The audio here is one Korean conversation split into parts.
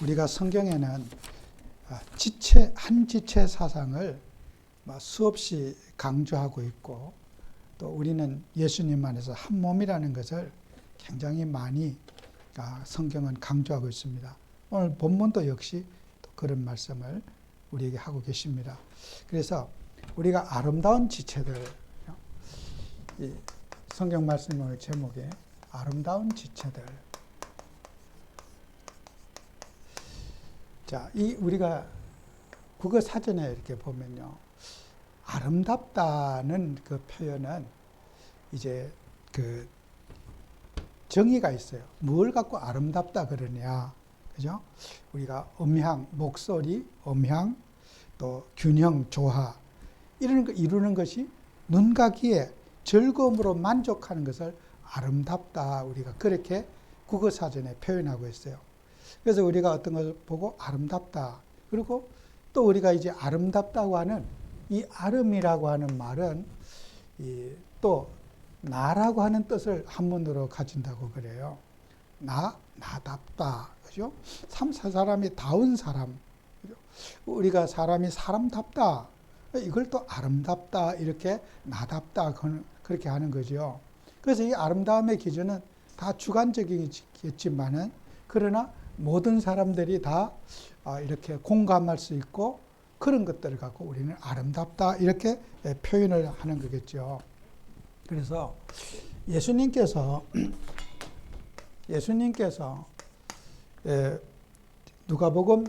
우리가 성경에는 한 지체 사상을 수없이 강조하고 있고, 또 우리는 예수님 안에서 한 몸이라는 것을 굉장히 많이 성경은 강조하고 있습니다. 오늘 본문도 역시 또 그런 말씀을 우리에게 하고 계십니다. 그래서 우리가 아름다운 지체들, 이 성경 말씀의 제목에 아름다운 지체들. 자, 우리가 국어 사전에 이렇게 보면요, 아름답다는 그 표현은 이제 그 정의가 있어요. 뭘 갖고 아름답다 그러냐, 그죠? 우리가 음향, 목소리, 음향, 또 균형, 조화 이런 거 이루는 것이 눈가기에 즐거움으로 만족하는 것을 아름답다, 우리가 그렇게 국어 사전에 표현하고 있어요. 그래서 우리가 어떤 것을 보고 아름답다. 그리고 또 우리가 이제 아름답다고 하는 이 아름이라고 하는 말은 또 나라고 하는 뜻을 한문으로 가진다고 그래요. 나답다. 그죠? 사람이 다운 사람. 그죠? 우리가 사람이 사람답다. 이걸 또 아름답다. 이렇게 나답다. 그렇게 하는 거죠. 그래서 이 아름다움의 기준은 다 주관적이겠지만은, 그러나 모든 사람들이 다 이렇게 공감할 수 있고, 그런 것들을 갖고 우리는 아름답다 이렇게 표현을 하는 거겠죠. 그래서 예수님께서 누가복음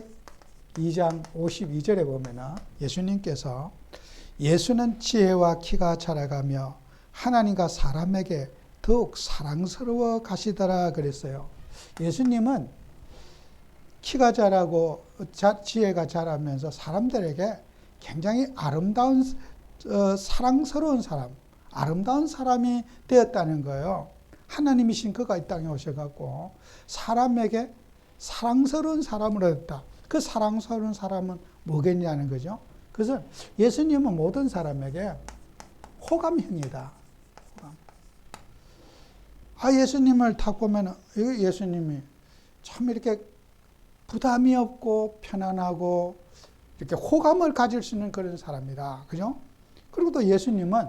2장 52절에 보면은 예수님께서 예수는 지혜와 키가 자라가며 하나님과 사람에게 더욱 사랑스러워 가시더라 그랬어요. 예수님은 키가 자라고 지혜가 자라면서 사람들에게 굉장히 아름다운 사랑스러운 사람, 아름다운 사람이 되었다는 거예요. 하나님이신 그가 이 땅에 오셔갖고 사람에게 사랑스러운 사람으로 됐다. 그 사랑스러운 사람은 뭐겠냐는 거죠. 그래서 예수님은 모든 사람에게 호감형이다. 예수님을 딱 보면 예수님이 참 이렇게 부담이 없고 편안하고 이렇게 호감을 가질 수 있는 그런 사람이다. 그죠? 그리고 또 예수님은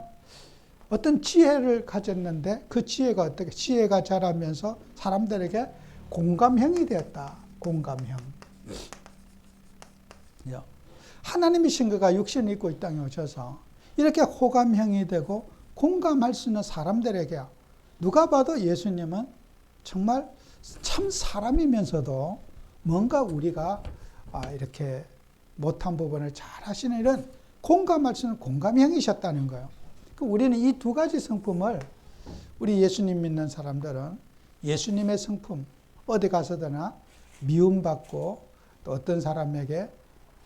어떤 지혜를 가졌는데 그 지혜가 어떻게, 지혜가 자라면서 사람들에게 공감형이 되었다. 공감형. 하나님이신 그가 육신을 입고 이 땅에 오셔서 이렇게 호감형이 되고 공감할 수 있는 사람들에게, 누가 봐도 예수님은 정말 참 사람이면서도 뭔가 우리가 이렇게 못한 부분을 잘 하시는 이런 공감할 수 있는 공감형이셨다는 거예요. 우리는 이 두 가지 성품을, 우리 예수님 믿는 사람들은 예수님의 성품, 어디 가서드나 미움받고 또 어떤 사람에게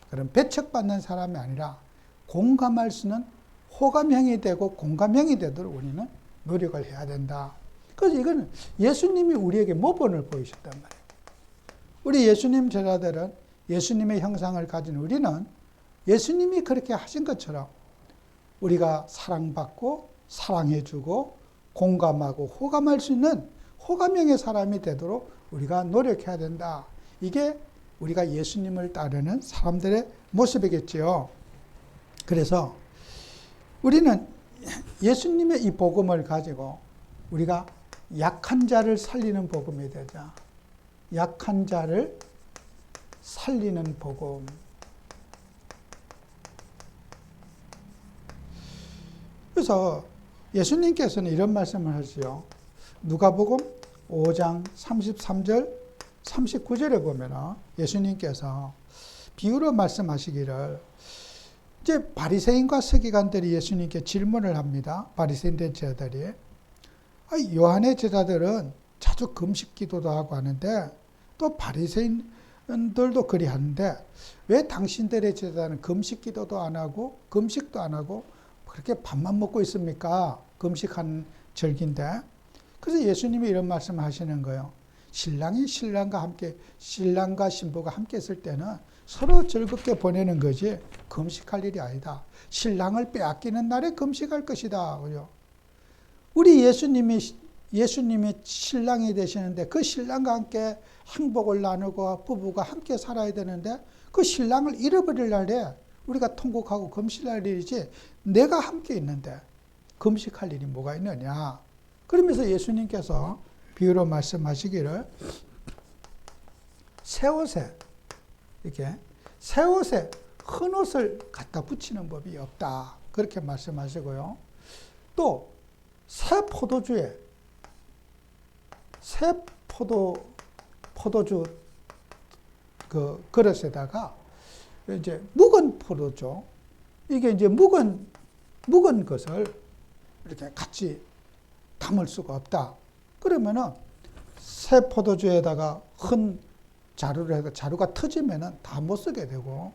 그런 배척받는 사람이 아니라 공감할 수 있는 호감형이 되고 공감형이 되도록 우리는 노력을 해야 된다. 그래서 이거는 예수님이 우리에게 모범을 보이셨단 말이에요. 우리 예수님 제자들은 예수님의 형상을 가진 우리는 예수님이 그렇게 하신 것처럼 우리가 사랑받고 사랑해주고 공감하고 호감할 수 있는 호감형의 사람이 되도록 우리가 노력해야 된다. 이게 우리가 예수님을 따르는 사람들의 모습이겠지요. 그래서 우리는 예수님의 이 복음을 가지고 우리가 약한 자를 살리는 복음이 되자. 약한 자를 살리는 복음. 그래서 예수님께서는 이런 말씀을 하시죠. 누가복음 5장 33절 39절에 보면 예수님께서 비유로 말씀하시기를, 이제 바리새인과 서기관들이 예수님께 질문을 합니다. 바리새인들 제자들이, 요한의 제자들은 자주 금식 기도도 하고 하는데 또 바리새인들도 그리 하는데 왜 당신들의 제자는 금식 기도도 안 하고 금식도 안 하고 그렇게 밥만 먹고 있습니까? 금식한 절기인데. 그래서 예수님이 이런 말씀을 하시는 거예요. 신랑이 신랑과 신부가 함께 있을 때는 서로 즐겁게 보내는 거지 금식할 일이 아니다. 신랑을 빼앗기는 날에 금식할 것이다. 그죠? 우리 예수님이 예수님이 신랑이 되시는데 그 신랑과 함께 행복을 나누고 부부가 함께 살아야 되는데 그 신랑을 잃어버릴 날에 우리가 통곡하고 금식할 일이지 내가 함께 있는데 금식할 일이 뭐가 있느냐. 그러면서 예수님께서 비유로 말씀하시기를 새 옷에 이렇게 새 옷에 흰 옷을 갖다 붙이는 법이 없다. 그렇게 말씀하시고요. 또 새 포도주에 새 포도주 그 그릇에다가 이제 묵은 포도주 이게 이제 묵은 것을 이렇게 같이 담을 수가 없다. 그러면은 새 포도주에다가 큰 자루를 해서 자루가 터지면은 다 못 쓰게 되고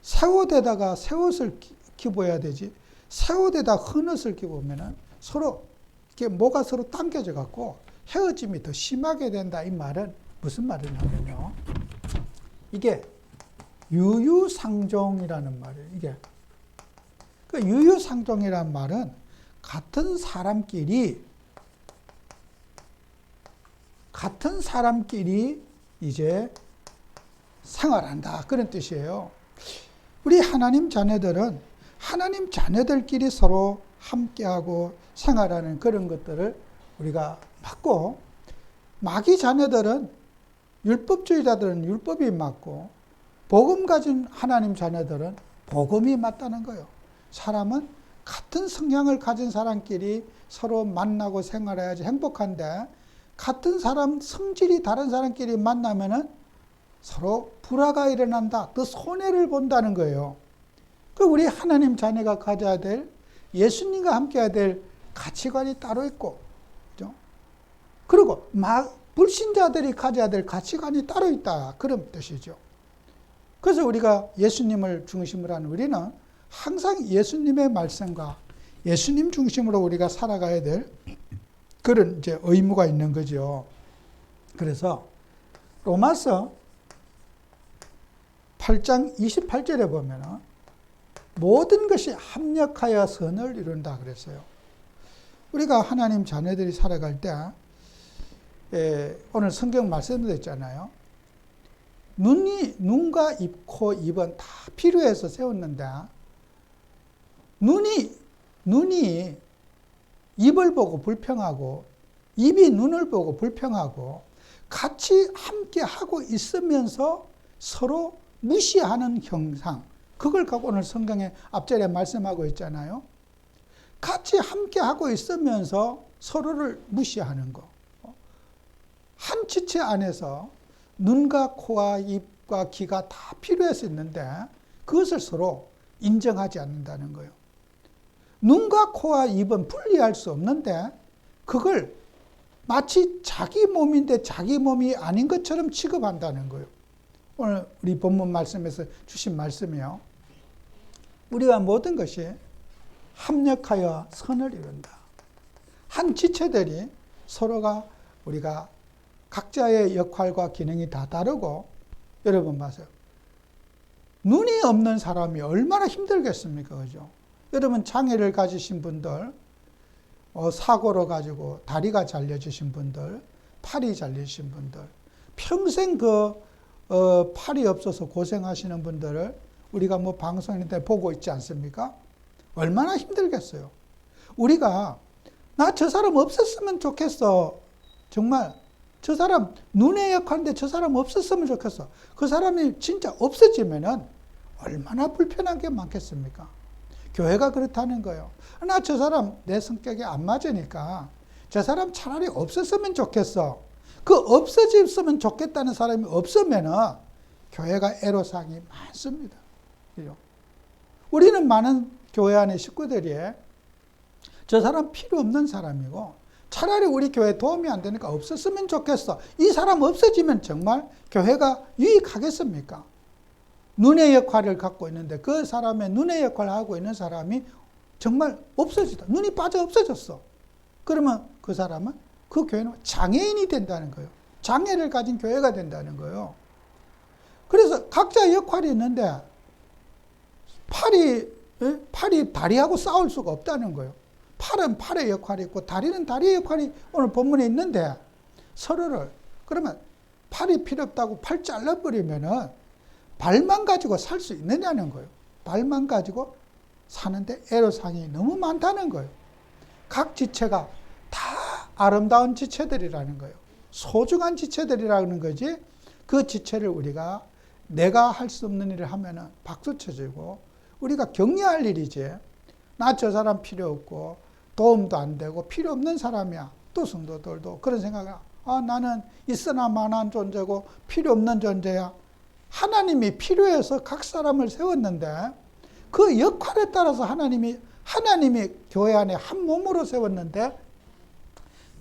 새 옷에다가 새 옷을 기부해야 되지. 새 옷에다 흰 옷을 기부하면은 서로 이렇게 뭐가 서로 당겨져 갖고 헤어짐이 더 심하게 된다. 이 말은 무슨 말이냐면요. 이게 유유상종이라는 말이에요. 이게 그 유유상종이라는 말은 같은 사람끼리 이제 생활한다. 그런 뜻이에요. 우리 하나님 자녀들은 하나님 자녀들끼리 서로 함께하고 생활하는 그런 것들을 우리가 맞고 마귀 자녀들은 율법주의자들은 율법이 맞고 복음 가진 하나님 자녀들은 복음이 맞다는 거예요. 사람은 같은 성향을 가진 사람끼리 서로 만나고 생활해야지 행복한데 같은 사람 성질이 다른 사람끼리 만나면은 서로 불화가 일어난다. 또 손해를 본다는 거예요. 그 우리 하나님 자녀가 가져야 될 예수님과 함께해야 될 가치관이 따로 있고, 그죠? 그리고 불신자들이 가져야 될 가치관이 따로 있다. 그런 뜻이죠. 그래서 우리가 예수님을 중심으로 하는 우리는 항상 예수님의 말씀과 예수님 중심으로 우리가 살아가야 될 그런 이제 의무가 있는 거죠. 그래서 로마서 8장 28절에 보면은 모든 것이 합력하여 선을 이룬다 그랬어요. 우리가 하나님 자녀들이 살아갈 때 오늘 성경 말씀도 있잖아요. 눈과 입, 코, 입은 다 필요해서 세웠는데 눈이 입을 보고 불평하고 입이 눈을 보고 불평하고 같이 함께 하고 있으면서 서로 무시하는 형상, 그걸 갖고 오늘 성경의 앞절에 말씀하고 있잖아요. 같이 함께 하고 있으면서 서로를 무시하는 거. 한 지체 안에서 눈과 코와 입과 귀가 다 필요해서 있는데 그것을 서로 인정하지 않는다는 거예요. 눈과 코와 입은 분리할 수 없는데 그걸 마치 자기 몸인데 자기 몸이 아닌 것처럼 취급한다는 거예요. 오늘 우리 본문 말씀에서 주신 말씀이요. 우리가 모든 것이 합력하여 선을 이룬다. 한 지체들이 서로가 우리가 각자의 역할과 기능이 다 다르고 여러분 봐세요. 눈이 없는 사람이 얼마나 힘들겠습니까? 그죠? 여러분 장애를 가지신 분들, 사고로 가지고 다리가 잘려지신 분들, 팔이 잘리신 분들, 평생 팔이 없어서 고생하시는 분들을 우리가 뭐 방송인데 보고 있지 않습니까? 얼마나 힘들겠어요. 우리가 나 저 사람 없었으면 좋겠어. 정말 저 사람 눈의 역할인데 저 사람 없었으면 좋겠어. 그 사람이 진짜 없어지면은 얼마나 불편한 게 많겠습니까? 교회가 그렇다는 거예요. 나 저 사람 내 성격에 안 맞으니까 저 사람 차라리 없었으면 좋겠어. 그 없어졌으면 좋겠다는 사람이 없으면은 교회가 애로사항이 많습니다. 그죠? 우리는 많은 교회 안의 식구들이 저 사람 필요 없는 사람이고 차라리 우리 교회 도움이 안 되니까 없었으면 좋겠어. 이 사람 없어지면 정말 교회가 유익하겠습니까? 눈의 역할을 갖고 있는데 그 사람의 눈의 역할을 하고 있는 사람이 정말 없어지다. 눈이 빠져 없어졌어. 그러면 그 사람은 그 교회는 장애인이 된다는 거예요. 장애를 가진 교회가 된다는 거예요. 그래서 각자의 역할이 있는데 팔이 다리하고 싸울 수가 없다는 거예요. 팔은 팔의 역할이 있고 다리는 다리의 역할이 오늘 본문에 있는데 서로를 그러면 팔이 필요 없다고 팔 잘라버리면은 발만 가지고 살 수 있느냐는 거예요. 발만 가지고 사는데 애로사항이 너무 많다는 거예요. 각 지체가 다 아름다운 지체들이라는 거예요. 소중한 지체들이라는 거지. 그 지체를 우리가 내가 할 수 없는 일을 하면은 박수 쳐주고 우리가 격려할 일이지. 나 저 사람 필요 없고 도움도 안 되고 필요 없는 사람이야. 또 성도들도 그런 생각을 나는 있으나 마나한 존재고 필요 없는 존재야. 하나님이 필요해서 각 사람을 세웠는데 그 역할에 따라서 하나님이 교회 안에 한 몸으로 세웠는데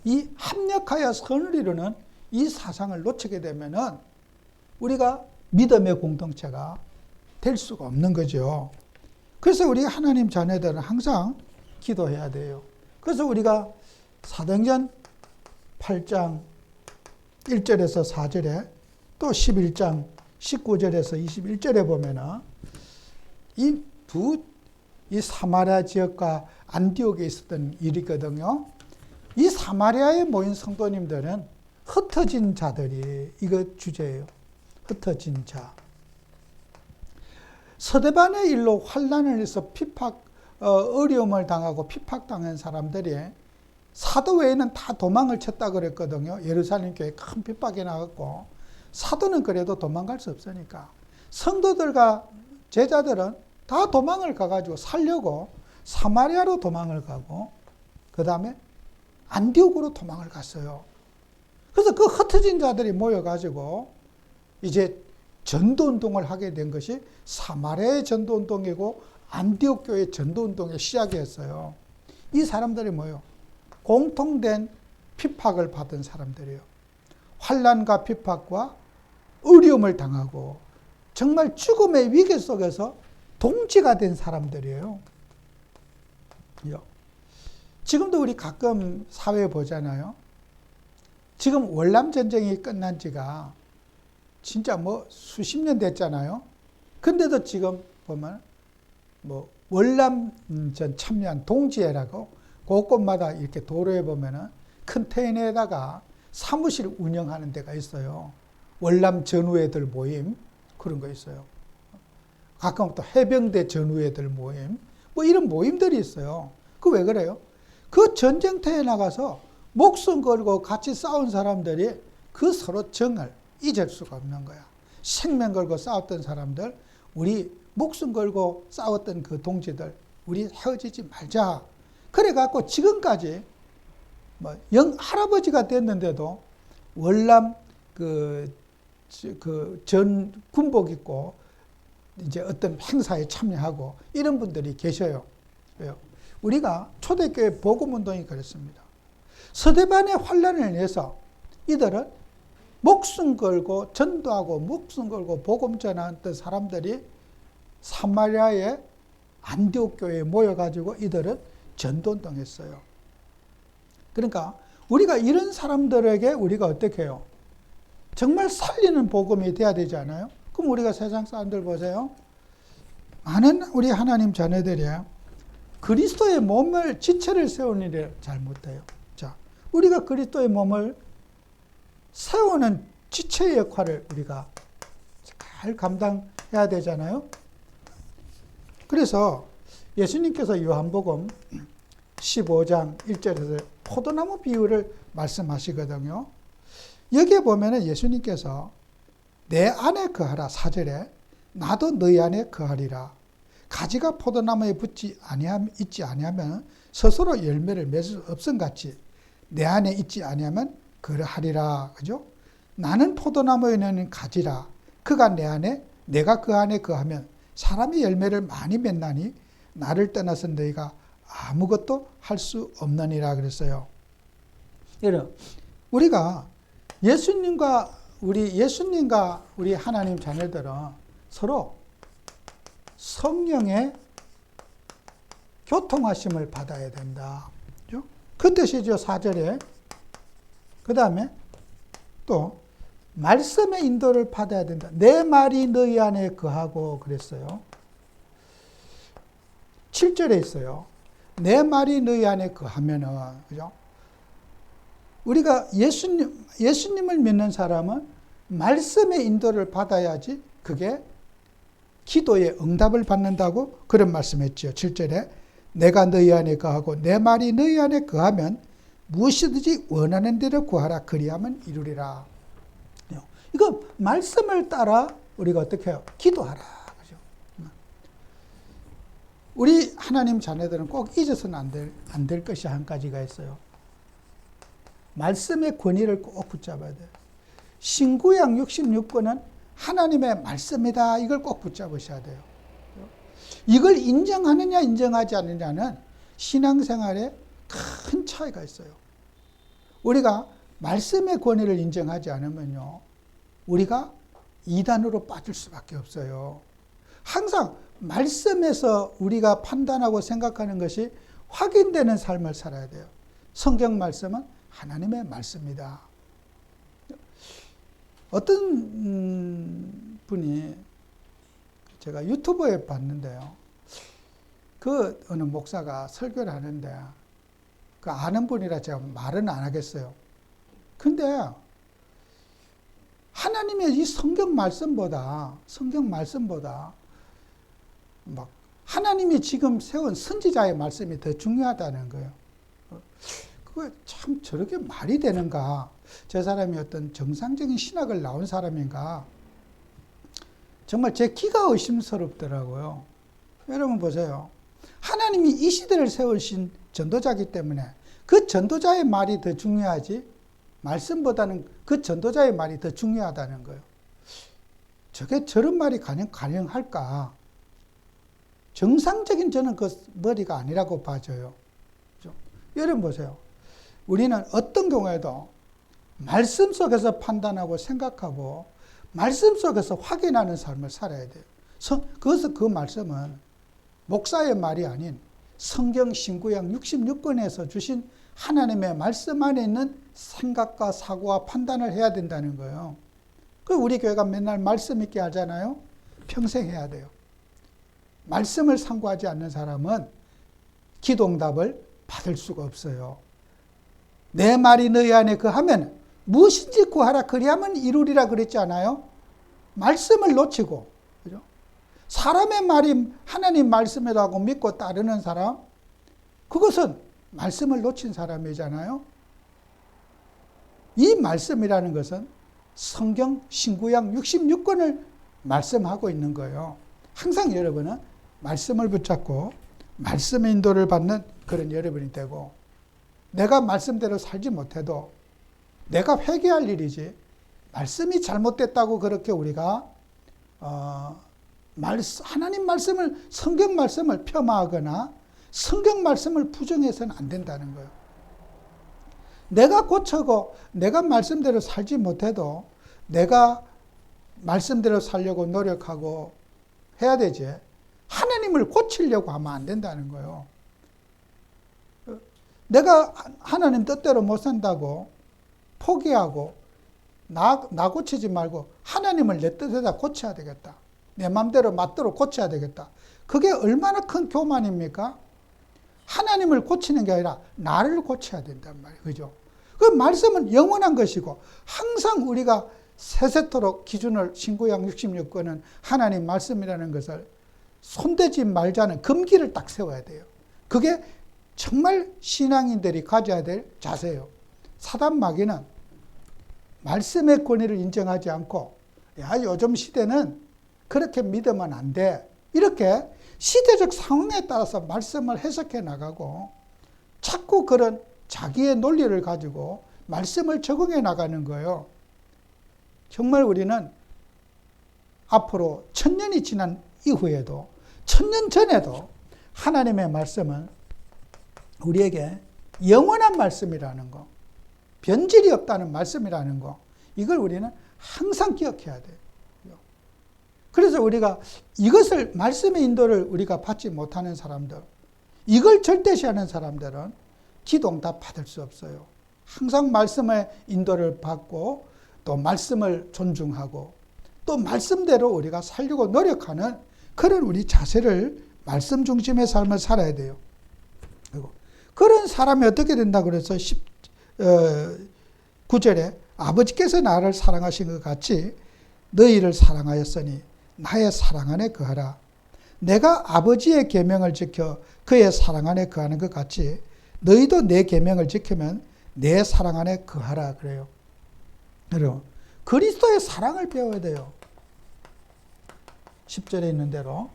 이 합력하여 선을 이루는 이 사상을 놓치게 되면은 우리가 믿음의 공동체가 될 수가 없는 거죠. 그래서 우리 하나님 자녀들은 항상 기도해야 돼요. 그래서 우리가 사도행전 8장 1절에서 4절에 또 11장 19절에서 21절에 보면은 이 사마리아 지역과 안디옥에 있었던 일이거든요. 이 사마리아에 모인 성도님들은 흩어진 자들이 이거 주제예요. 흩어진 자. 서대반의 일로 환난을 해서 어려움을 당하고 핍박당한 사람들이 사도 외에는 다 도망을 쳤다 그랬거든요. 예루살렘 교회 큰 핍박이 나갔고 사도는 그래도 도망갈 수 없으니까 성도들과 제자들은 다 도망을 가가지고 살려고 사마리아로 도망을 가고 그 다음에 안디옥으로 도망을 갔어요. 그래서 그 흩어진 자들이 모여가지고 이제 전도운동을 하게 된 것이 사마리아의 전도운동이고 안디옥 교회의 전도운동의 시작이었어요. 이 사람들이 뭐예요? 공통된 핍박을 받은 사람들이에요. 환난과 핍박과 어려움을 당하고 정말 죽음의 위기 속에서 동지가 된 사람들이에요. 지금도 우리 가끔 사회 보잖아요. 지금 월남전쟁이 끝난 지가 진짜 수십 년 됐잖아요. 근데도 지금 보면 월남전 참여한 동지회라고 곳곳마다 이렇게 도로에 보면은 컨테이너에다가 사무실 운영하는 데가 있어요. 월남 전우회들 모임 그런 거 있어요. 가끔 또 해병대 전우회들 모임 이런 모임들이 있어요. 그 왜 그래요? 그 전쟁터에 나가서 목숨 걸고 같이 싸운 사람들이 그 서로 정을 잊을 수가 없는 거야. 생명 걸고 싸웠던 사람들, 우리 목숨 걸고 싸웠던 그 동지들, 우리 헤어지지 말자. 그래갖고 지금까지 할아버지가 됐는데도 월남 전 군복 입고 이제 어떤 행사에 참여하고 이런 분들이 계셔요. 왜요? 우리가 초대교회 복음운동이 그랬습니다. 서대반의 환난을 위해서 이들은 목숨 걸고 전도하고 목숨 걸고 복음 전하던 사람들이 사마리아의 안디옥 교회에 모여가지고 이들은 전도운동했어요. 그러니까 우리가 이런 사람들에게 우리가 어떻게 해요? 정말 살리는 복음이 돼야 되지 않아요? 그럼 우리가 세상 사람들 보세요. 많은 우리 하나님 자녀들이 그리스도의 몸을 지체를 세우는 일을 잘 못해요. 자, 우리가 그리스도의 몸을 세우는 지체의 역할을 우리가 잘 감당해야 되잖아요. 그래서 예수님께서 요한복음 15장 1절에서 포도나무 비유를 말씀하시거든요. 여기에 보면은 예수님께서 내 안에 거하라 4절에 나도 너희 안에 거하리라. 가지가 포도나무에 있지 아니하면 스스로 열매를 맺을 수 없음같이 내 안에 있지 아니하면 그러하리라. 그죠? 나는 포도나무에 있는 가지라. 그가 내 안에 내가 그 안에 거하면 사람이 열매를 많이 맺나니 나를 떠나서 너희가 아무것도 할 수 없느니라 그랬어요. 여러분, 우리가 예수님과 우리 하나님 자녀들은 서로 성령의 교통하심을 받아야 된다. 그죠? 그 뜻이죠. 4절에. 그 다음에 또 말씀의 인도를 받아야 된다. 내 말이 너희 안에 거하고 그랬어요. 7절에 있어요. 내 말이 너희 안에 거하면은, 그죠? 우리가 예수님을 믿는 사람은 말씀의 인도를 받아야지 그게 기도의 응답을 받는다고 그런 말씀했죠. 7절에 내가 너희 안에 거하고 내 말이 너희 안에 거하면 무엇이든지 원하는 대로 구하라 그리하면 이루리라. 이거 말씀을 따라 우리가 어떻게 해요? 기도하라. 그죠? 우리 하나님 자녀들은 꼭 잊어서는 안 될 것이 한 가지가 있어요. 말씀의 권위를 꼭 붙잡아야 돼요. 신구약 66권은 하나님의 말씀이다. 이걸 꼭 붙잡으셔야 돼요. 이걸 인정하느냐 인정하지 않느냐는 신앙생활에 큰 차이가 있어요. 우리가 말씀의 권위를 인정하지 않으면요, 우리가 이단으로 빠질 수밖에 없어요. 항상 말씀에서 우리가 판단하고 생각하는 것이 확인되는 삶을 살아야 돼요. 성경 말씀은 하나님의 말씀이다. 어떤 분이 제가 유튜브에 봤는데요. 그 어느 목사가 설교를 하는데 그 아는 분이라 제가 말은 안 하겠어요. 근데 하나님의 이 성경 말씀보다 막 하나님이 지금 세운 선지자의 말씀이 더 중요하다는 거예요. 그거 참 저렇게 말이 되는가? 저 사람이 어떤 정상적인 신학을 나온 사람인가? 정말 제 귀가 의심스럽더라고요. 여러분 보세요. 하나님이 이 시대를 세우신 전도자이기 때문에 그 전도자의 말이 더 중요하지 말씀보다는 그 전도자의 말이 더 중요하다는 거예요. 저런 말이 가능할까? 정상적인 저는 그 머리가 아니라고 봐져요. 그렇죠? 여러분 보세요. 우리는 어떤 경우에도 말씀 속에서 판단하고 생각하고 말씀 속에서 확인하는 삶을 살아야 돼요. 그래서 그 말씀은 목사의 말이 아닌 성경 신구약 66권에서 주신 하나님의 말씀 안에 있는 생각과 사고와 판단을 해야 된다는 거예요. 그 우리 교회가 맨날 말씀 있게 하잖아요. 평생 해야 돼요. 말씀을 상고하지 않는 사람은 기도응답을 받을 수가 없어요. 내 말이 너희 안에 거하면 무엇인지 구하라 그리하면 이루리라 그랬지 않아요? 말씀을 놓치고, 그죠? 사람의 말이 하나님 말씀이라고 믿고 따르는 사람, 그것은 말씀을 놓친 사람이잖아요. 이 말씀이라는 것은 성경 신구약 66권을 말씀하고 있는 거예요. 항상 여러분은 말씀을 붙잡고 말씀의 인도를 받는 그런 여러분이 되고, 내가 말씀대로 살지 못해도 내가 회개할 일이지 말씀이 잘못됐다고 그렇게 우리가 하나님 말씀을, 성경 말씀을 폄하하거나 성경 말씀을 부정해서는 안 된다는 거예요. 내가 고쳐고 내가 말씀대로 살지 못해도 내가 말씀대로 살려고 노력하고 해야 되지, 하나님을 고치려고 하면 안 된다는 거예요. 내가 하나님 뜻대로 못 산다고 포기하고 나 고치지 말고 하나님을 내 뜻에다 고쳐야 되겠다. 내 마음대로 맞도록 고쳐야 되겠다. 그게 얼마나 큰 교만입니까? 하나님을 고치는 게 아니라 나를 고쳐야 된단 말이에요. 그죠? 그 말씀은 영원한 것이고 항상 우리가 세세토록 기준을 신구약 66권은 하나님 말씀이라는 것을 손대지 말자는 금기를 딱 세워야 돼요. 그게 정말 신앙인들이 가져야 될 자세예요. 사단 마귀는 말씀의 권위를 인정하지 않고, 야, 요즘 시대는 그렇게 믿으면 안 돼. 이렇게 시대적 상황에 따라서 말씀을 해석해 나가고 자꾸 그런 자기의 논리를 가지고 말씀을 적응해 나가는 거예요. 정말 우리는 앞으로 1000년이 지난 이후에도 1000년 전에도 하나님의 말씀은 우리에게 영원한 말씀이라는 거, 변질이 없다는 말씀이라는 거, 이걸 우리는 항상 기억해야 돼요. 그래서 우리가 이것을, 말씀의 인도를 우리가 받지 못하는 사람들, 이걸 절대시하는 사람들은 기도응답 받을 수 없어요. 항상 말씀의 인도를 받고 또 말씀을 존중하고 또 말씀대로 우리가 살려고 노력하는 그런 우리 자세를, 말씀 중심의 삶을 살아야 돼요. 그리고 그런 사람이 어떻게 된다 그래서 9절에 아버지께서 나를 사랑하신 것 같이 너희를 사랑하였으니 나의 사랑 안에 거하라. 내가 아버지의 계명을 지켜 그의 사랑 안에 거하는 것 같이 너희도 내 계명을 지키면 내 사랑 안에 거하라 그래요. 여러분, 그리스도의 사랑을 배워야 돼요. 10절에 있는 대로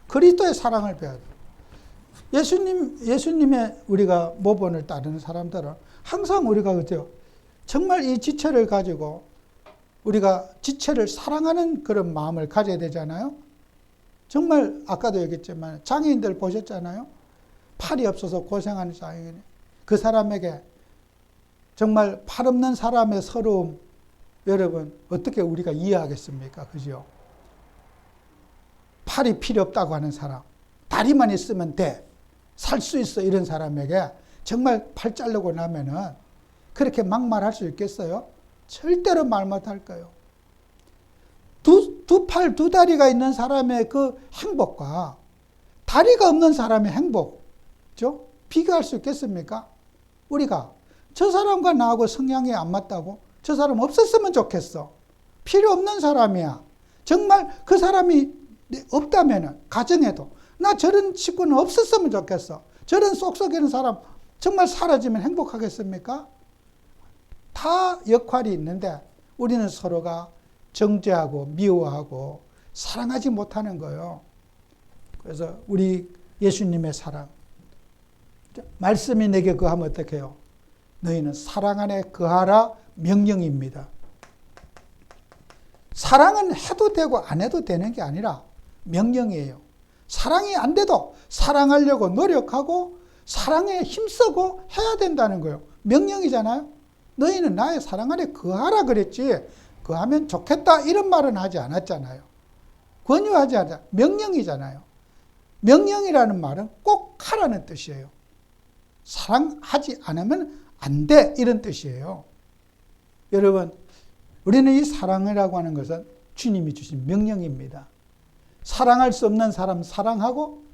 그리스도의 사랑을 배워야 돼요. 예수님의 우리가 모본을 따르는 사람들은 항상 우리가 그죠? 정말 이 지체를 가지고 우리가 지체를 사랑하는 그런 마음을 가져야 되잖아요. 정말 아까도 얘기했지만 장애인들 보셨잖아요. 팔이 없어서 고생하는 장애인. 그 사람에게 정말 팔 없는 사람의 서러움, 여러분 어떻게 우리가 이해하겠습니까? 그죠? 팔이 필요 없다고 하는 사람, 다리만 있으면 돼, 살 수 있어 이런 사람에게 정말 팔 자르고 나면은 그렇게 막말할 수 있겠어요? 절대로 말 못할 거예요. 두 팔, 두 다리가 있는 사람의 그 행복과 다리가 없는 사람의 행복, 그죠? 비교할 수 있겠습니까? 우리가 저 사람과 나하고 성향이 안 맞다고? 저 사람 없었으면 좋겠어. 필요 없는 사람이야. 정말 그 사람이 없다면은, 가정에도 나 저런 친구는 없었으면 좋겠어. 저런 쏙쏙이는 사람 정말 사라지면 행복하겠습니까? 다 역할이 있는데 우리는 서로가 정죄하고 미워하고 사랑하지 못하는 거예요. 그래서 우리 예수님의 사랑, 말씀이 내게 거하면 어떻게 해요? 너희는 사랑 안에 거하라 명령입니다. 사랑은 해도 되고 안 해도 되는 게 아니라 명령이에요. 사랑이 안 돼도 사랑하려고 노력하고 사랑에 힘쓰고 해야 된다는 거예요. 명령이잖아요. 너희는 나의 사랑 안에 거하라 그랬지 거하면 좋겠다 이런 말은 하지 않았잖아요. 권유하지 않았잖아요. 명령이잖아요. 명령이라는 말은 꼭 하라는 뜻이에요. 사랑하지 않으면 안 돼 이런 뜻이에요. 여러분, 우리는 이 사랑이라고 하는 것은 주님이 주신 명령입니다. 사랑할 수 없는 사람 사랑하고,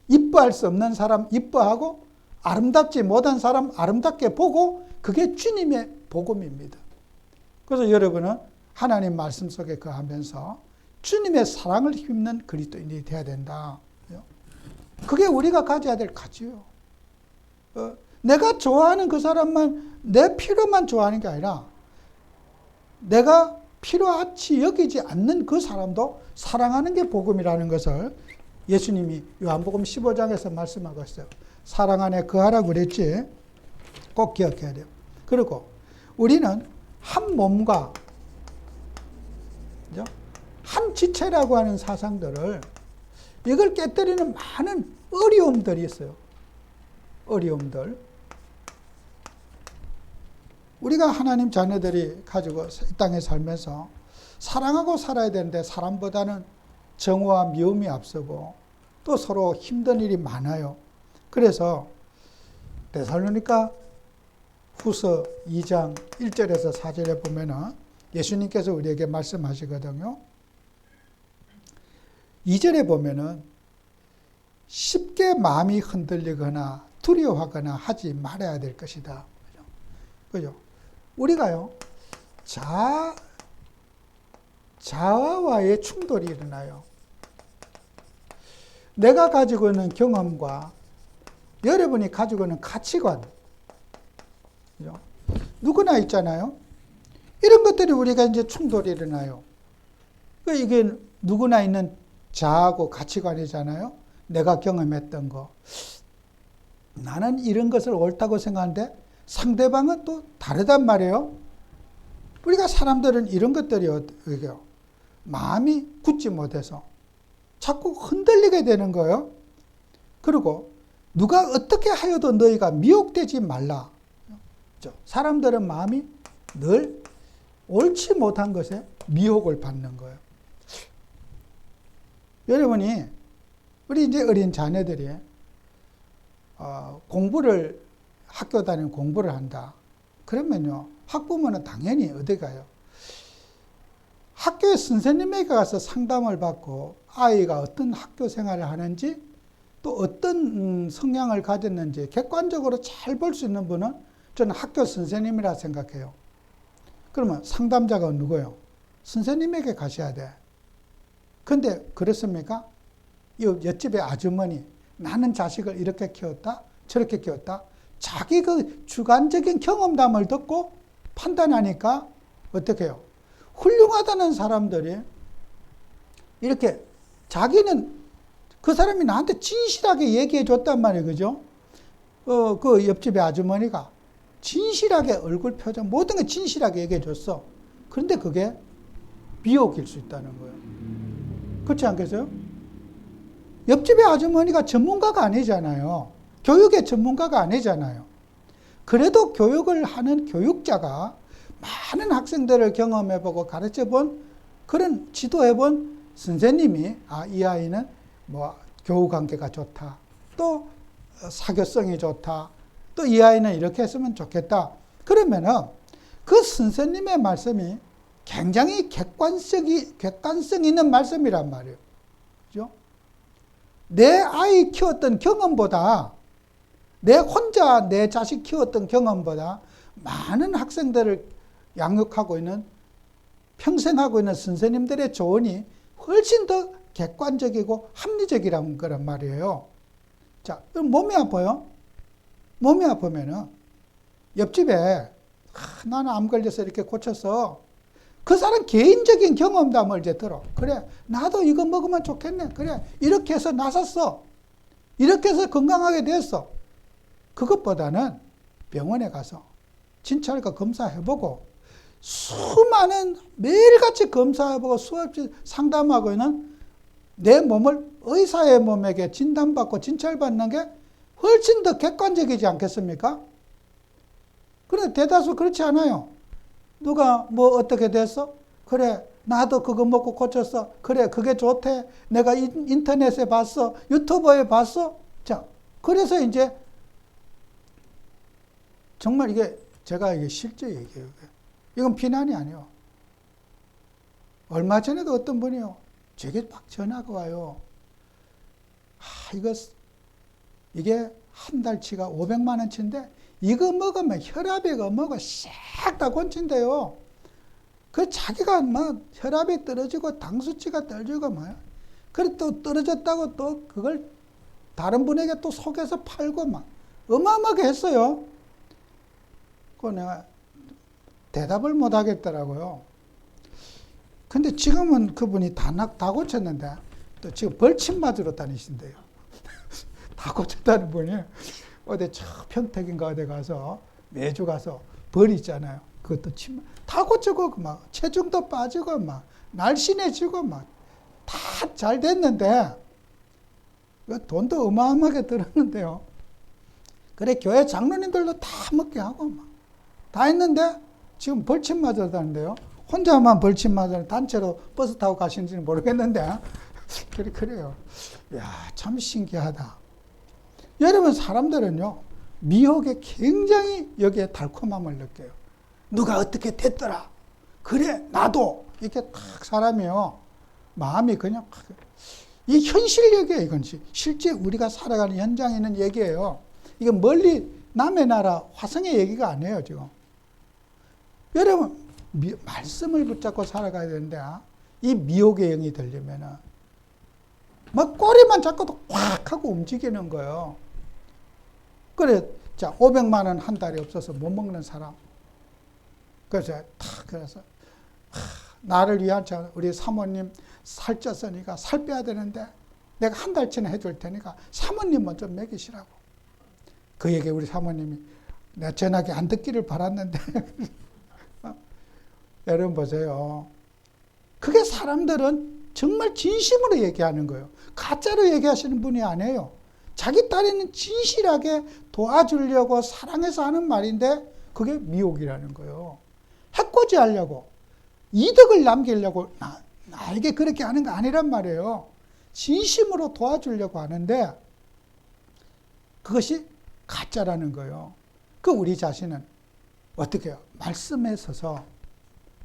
이뻐할 수 없는 사람 이뻐하고, 아름답지 못한 사람 아름답게 보고, 그게 주님의 복음입니다. 그래서 여러분은 하나님 말씀 속에 거하면서 주님의 사랑을 힘입는 그리스도인이 되어야 된다. 그게 우리가 가져야 될 가치요. 내가 좋아하는 그 사람만 내 필요만 좋아하는 게 아니라 내가 필요하지 여기지 않는 그 사람도 사랑하는 게 복음이라는 것을 예수님이 요한복음 15장에서 말씀하고 있어요. 사랑 안에 거하라고 그랬지. 꼭 기억해야 돼요. 그리고 우리는 한 몸과 한 지체라고 하는 사상들을 이걸 깨뜨리는 많은 어려움들이 있어요. 어려움들. 우리가 하나님 자녀들이 가지고 이 땅에 살면서 사랑하고 살아야 되는데 사람보다는 정오와 미움이 앞서고 또 서로 힘든 일이 많아요. 그래서 데살로니가 후서 2장 1절에서 4절에 보면은 예수님께서 우리에게 말씀하시거든요. 2절에 보면은 쉽게 마음이 흔들리거나 두려워하거나 하지 말아야 될 것이다. 그죠? 우리가요, 자아와의 충돌이 일어나요. 내가 가지고 있는 경험과 여러분이 가지고 있는 가치관, 그죠? 누구나 있잖아요. 이런 것들이 우리가 이제 충돌이 일어나요. 이게 누구나 있는 자아고 가치관이잖아요. 내가 경험했던 거. 나는 이런 것을 옳다고 생각하는데 상대방은 또 다르단 말이에요. 우리가 사람들은 이런 것들이 마음이 굳지 못해서 자꾸 흔들리게 되는 거예요. 그리고 누가 어떻게 하여도 너희가 미혹되지 말라. 사람들은 마음이 늘 옳지 못한 것에 미혹을 받는 거예요. 여러분이 우리 이제 어린 자녀들이 공부를 학교 다니는 공부를 한다. 그러면요, 학부모는 당연히 어디 가요? 학교에 선생님에게 가서 상담을 받고 아이가 어떤 학교 생활을 하는지 또 어떤 성향을 가졌는지 객관적으로 잘 볼 수 있는 분은 저는 학교 선생님이라 생각해요. 그러면 상담자가 누구예요? 선생님에게 가셔야 돼. 근데 그렇습니까? 옆집의 아주머니, 나는 자식을 이렇게 키웠다, 저렇게 키웠다. 자기 그 주관적인 경험담을 듣고 판단하니까 어떻게 해요? 훌륭하다는 사람들이 이렇게 자기는 그 사람이 나한테 진실하게 얘기해 줬단 말이에요. 그죠? 그 옆집의 아주머니가 진실하게 얼굴 표정 모든 걸 진실하게 얘기해 줬어. 그런데 그게 미혹일 수 있다는 거예요. 그렇지 않겠어요? 옆집의 아주머니가 전문가가 아니잖아요. 교육의 전문가가 아니잖아요. 그래도 교육을 하는 교육자가 많은 학생들을 경험해보고 가르쳐본 그런 지도해본 선생님이 이 아이는 뭐 교우관계가 좋다. 또 사교성이 좋다. 또 이 아이는 이렇게 했으면 좋겠다. 그러면은 그 선생님의 말씀이 굉장히 객관성 있는 말씀이란 말이에요. 그죠? 내 아이 키웠던 경험보다 내 혼자 내 자식 키웠던 경험보다 많은 학생들을 양육하고 있는 평생 하고 있는 선생님들의 조언이 훨씬 더 객관적이고 합리적이라는 거란 말이에요. 자, 그럼 몸이 아파요? 몸이 아프면은 옆집에 나는 암 걸려서 이렇게 고쳤어. 그 사람 개인적인 경험담을 이제 들어. 그래, 나도 이거 먹으면 좋겠네. 그래, 이렇게 해서 나섰어. 이렇게 해서 건강하게 됐어. 그것보다는 병원에 가서 진찰과 검사해보고 수많은 매일같이 검사해보고 수없이 상담하고 있는 내 몸을 의사의 몸에게 진단받고 진찰받는 게 훨씬 더 객관적이지 않겠습니까? 그런데 대다수 그렇지 않아요. 누가 뭐 어떻게 됐어? 그래, 나도 그거 먹고 고쳤어. 그래, 그게 좋대. 내가 인터넷에 봤어. 유튜브에 봤어. 자, 그래서 이제 정말 이게 제가 이게 실제 얘기예요. 이건 비난이 아니에요. 얼마 전에도 어떤 분이요. 제게 막 전화가 와요. 이게 한 달치가 500만 원치인데 이거 먹으면 혈압이가 뭐가 싹 다 고친대요. 그 자기가 막 혈압이 떨어지고 당수치가 떨어지고 막 그래 또 떨어졌다고 또 그걸 다른 분에게 또 속여서 팔고 막 어마어마하게 했어요. 그 내가 대답을 못 하겠더라고요. 근데 지금은 그분이 다 고쳤는데 또 지금 벌침 맞으러 다니신대요. 다 고쳤다는 분이 어디 저 평택인가 어디 가서 매주 가서 벌 있잖아요. 그것도 다 고치고 막 체중도 빠지고 막 날씬해지고 막 다 잘 됐는데 돈도 어마어마하게 들었는데요. 그래 교회 장로님들도 다 먹게 하고 막 다 했는데 지금 벌침 맞으러 다니는데요. 혼자만 벌침 맞으러 단체로 버스 타고 가시는지는 모르겠는데 그래요. 야, 참 신기하다. 여러분 사람들은요 미혹에 굉장히 여기에 달콤함을 느껴요. 누가 어떻게 됐더라. 그래 나도 이렇게 딱 사람이요 마음이 그냥 이 현실력이에요. 이건 실제 우리가 살아가는 현장에 있는 얘기예요. 이건 멀리 남의 나라 화성의 얘기가 아니에요 지금. 여러분 말씀을 붙잡고 살아가야 되는데 이 미혹의 영이 들리면은 막 꼬리만 잡고도 확 하고 움직이는 거예요. 그래, 자, 500만 원 한 달이 없어서 못 먹는 사람. 그래서 나를 위한 우리 사모님 살쪘으니까 살 빼야 되는데 내가 한 달치는 해줄 테니까 사모님은 좀 먹이시라고. 그 얘기 우리 사모님이 내가 전화기 안 듣기를 바랐는데 여러분 보세요. 그게 사람들은 정말 진심으로 얘기하는 거예요. 가짜로 얘기하시는 분이 아니에요. 자기 딸에는 진실하게 도와주려고 사랑해서 하는 말인데 그게 미혹이라는 거예요. 해코지 하려고 이득을 남기려고 나에게 그렇게 하는 거 아니란 말이에요. 진심으로 도와주려고 하는데 그것이 가짜라는 거예요. 그 우리 자신은 어떻게 해요? 말씀에 서서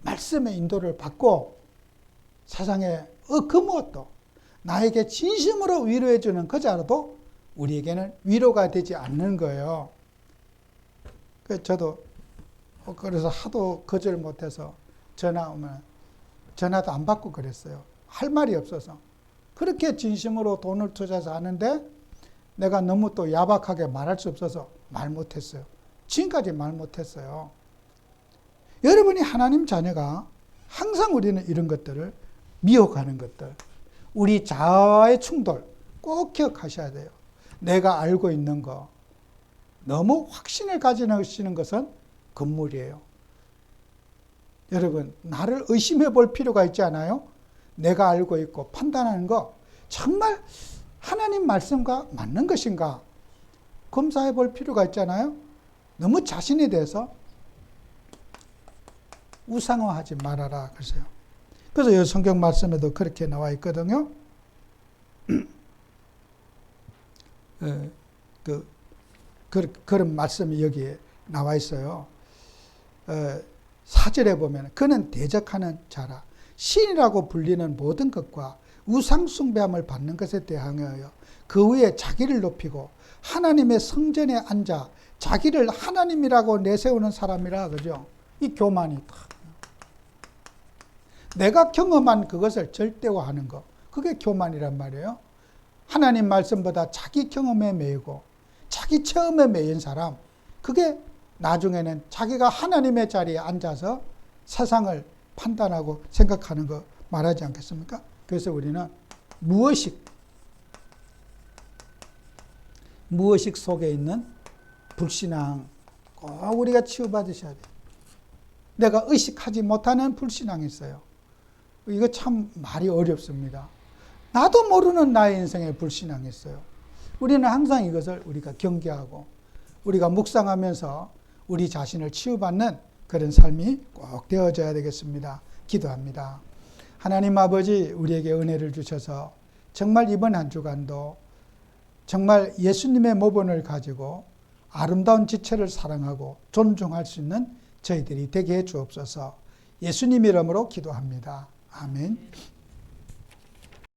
말씀의 인도를 받고 세상에 그 무엇도 나에게 진심으로 위로해주는 그자라도 우리에게는 위로가 되지 않는 거예요. 저도 그래서 하도 거절 못해서 전화 오면 전화도 안 받고 그랬어요. 할 말이 없어서. 그렇게 진심으로 돈을 투자해서 하는데 내가 너무 또 야박하게 말할 수 없어서 말 못했어요. 지금까지 말 못했어요. 여러분이 하나님 자녀가 항상 우리는 이런 것들을 미혹하는 것들, 우리 자아의 충돌 꼭 기억하셔야 돼요. 내가 알고 있는 거, 너무 확신을 가지시는 것은 금물이에요. 여러분, 나를 의심해 볼 필요가 있지 않아요? 내가 알고 있고 판단하는 거 정말 하나님 말씀과 맞는 것인가? 검사해 볼 필요가 있잖아요? 너무 자신에 대해서 우상화하지 말아라. 그래서 이 성경 말씀에도 그렇게 나와 있거든요. 그런 말씀이 여기에 나와 있어요. 4절에 보면 그는 대적하는 자라 신이라고 불리는 모든 것과 우상 숭배함을 받는 것에 대하여 그 위에 자기를 높이고 하나님의 성전에 앉아 자기를 하나님이라고 내세우는 사람이라. 그죠? 이 교만이 내가 경험한 그것을 절대화하는 거, 그게 교만이란 말이에요. 하나님 말씀보다 자기 경험에 매이고 자기 체험에 매인 사람, 그게 나중에는 자기가 하나님의 자리에 앉아서 세상을 판단하고 생각하는 거 말하지 않겠습니까? 그래서 우리는 무의식 속에 있는 불신앙 꼭 우리가 치유받으셔야 돼요. 내가 의식하지 못하는 불신앙이 있어요. 이거 참 말이 어렵습니다. 나도 모르는 나의 인생에 불신앙이 있어요. 우리는 항상 이것을 우리가 경계하고 우리가 묵상하면서 우리 자신을 치유받는 그런 삶이 꼭 되어져야 되겠습니다. 기도합니다. 하나님 아버지, 우리에게 은혜를 주셔서 정말 이번 한 주간도 정말 예수님의 모본을 가지고 아름다운 지체를 사랑하고 존중할 수 있는 저희들이 되게 해 주옵소서. 예수님 이름으로 기도합니다. 아멘.